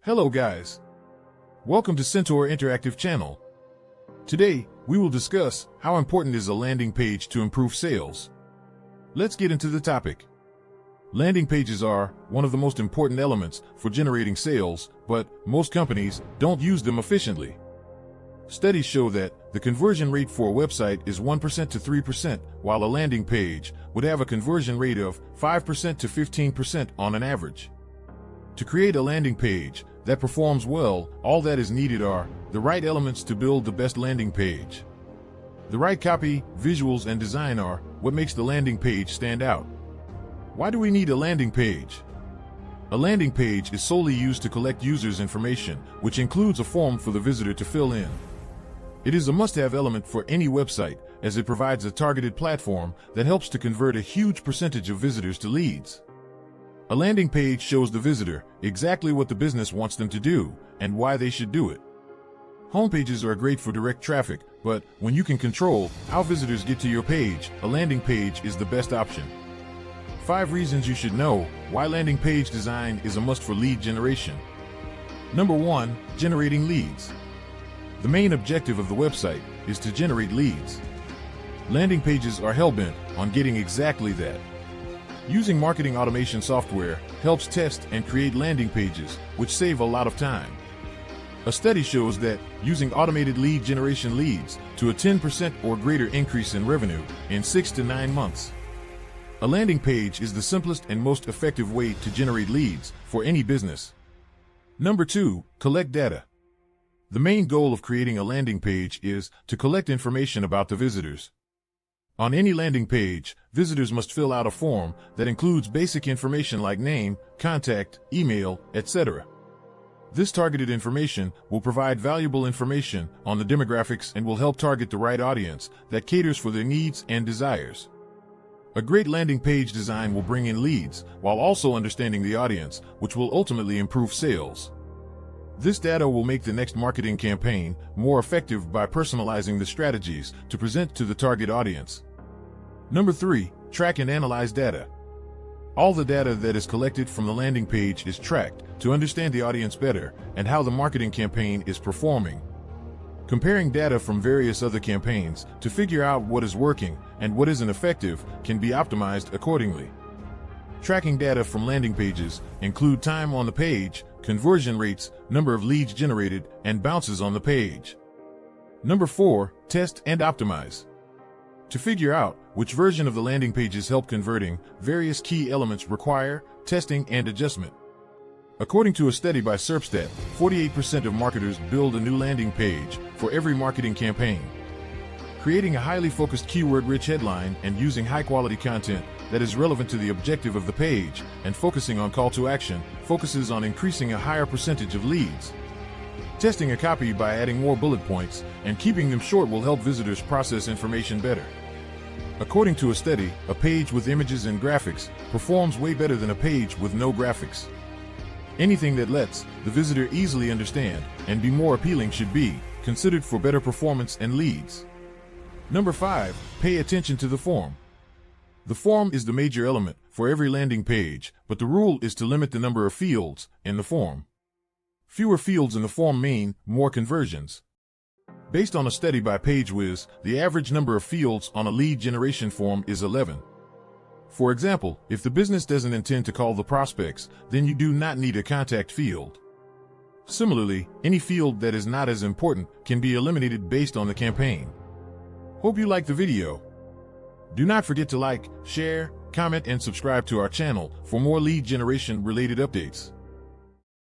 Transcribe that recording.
Hello guys. Welcome to Centaur Interactive channel. Today, we will discuss how important is a landing page to improve sales. Let's get into the topic. Landing pages are one of the most important elements for generating sales, but most companies don't use them efficiently. Studies show that the conversion rate for a website is 1% to 3%, while a landing page would have a conversion rate of 5% to 15% on an average. To create a landing page that performs well, all that is needed are the right elements to build the best landing page. The right copy, visuals, and design are what makes the landing page stand out. Why do we need a landing page? A landing page is solely used to collect users' information, which includes a form for the visitor to fill in. It is a must-have element for any website, as it provides a targeted platform that helps to convert a huge percentage of visitors to leads. A landing page shows the visitor exactly what the business wants them to do and why they should do it. Homepages are great for direct traffic, but when you can control how visitors get to your page, a landing page is the best option. 5 reasons you should know why landing page design is a must for lead generation. Number 1, generating leads. The main objective of the website is to generate leads. Landing pages are hell-bent on getting exactly that. Using marketing automation software helps test and create landing pages, which save a lot of time. A study shows that using automated lead generation leads to a 10% or greater increase in revenue in 6 to 9 months. A landing page is the simplest and most effective way to generate leads for any business. Number 2, collect data. The main goal of creating a landing page is to collect information about the visitors. On any landing page, visitors must fill out a form that includes basic information like name, contact, email, etc. This targeted information will provide valuable information on the demographics and will help target the right audience that caters for their needs and desires. A great landing page design will bring in leads while also understanding the audience, which will ultimately improve sales. This data will make the next marketing campaign more effective by personalizing the strategies to present to the target audience. Number 3, track and analyze data. All the data that is collected from the landing page is tracked to understand the audience better and how the marketing campaign is performing. Comparing data from various other campaigns to figure out what is working and what isn't effective can be optimized accordingly. Tracking data from landing pages include time on the page, conversion rates, number of leads generated, and bounces on the page. Number 4, test and optimize. To figure out which version of the landing pages help converting, various key elements require testing and adjustment. According to a study by Serpstat, 48% of marketers build a new landing page for every marketing campaign. Creating a highly focused keyword-rich headline and using high-quality content that is relevant to the objective of the page and focusing on call to action focuses on increasing a higher percentage of leads. Testing a copy by adding more bullet points and keeping them short will help visitors process information better. According to a study, a page with images and graphics performs way better than a page with no graphics. Anything that lets the visitor easily understand and be more appealing should be considered for better performance and leads. Number 5, pay attention to the form. The form is the major element for every landing page, but the rule is to limit the number of fields in the form. Fewer fields in the form mean more conversions. Based on a study by PageWiz, the average number of fields on a lead generation form is 11. For example, if the business doesn't intend to call the prospects, then you do not need a contact field. Similarly, any field that is not as important can be eliminated based on the campaign. Hope you liked the video. Do not forget to like, share, comment, and subscribe to our channel for more lead generation related updates.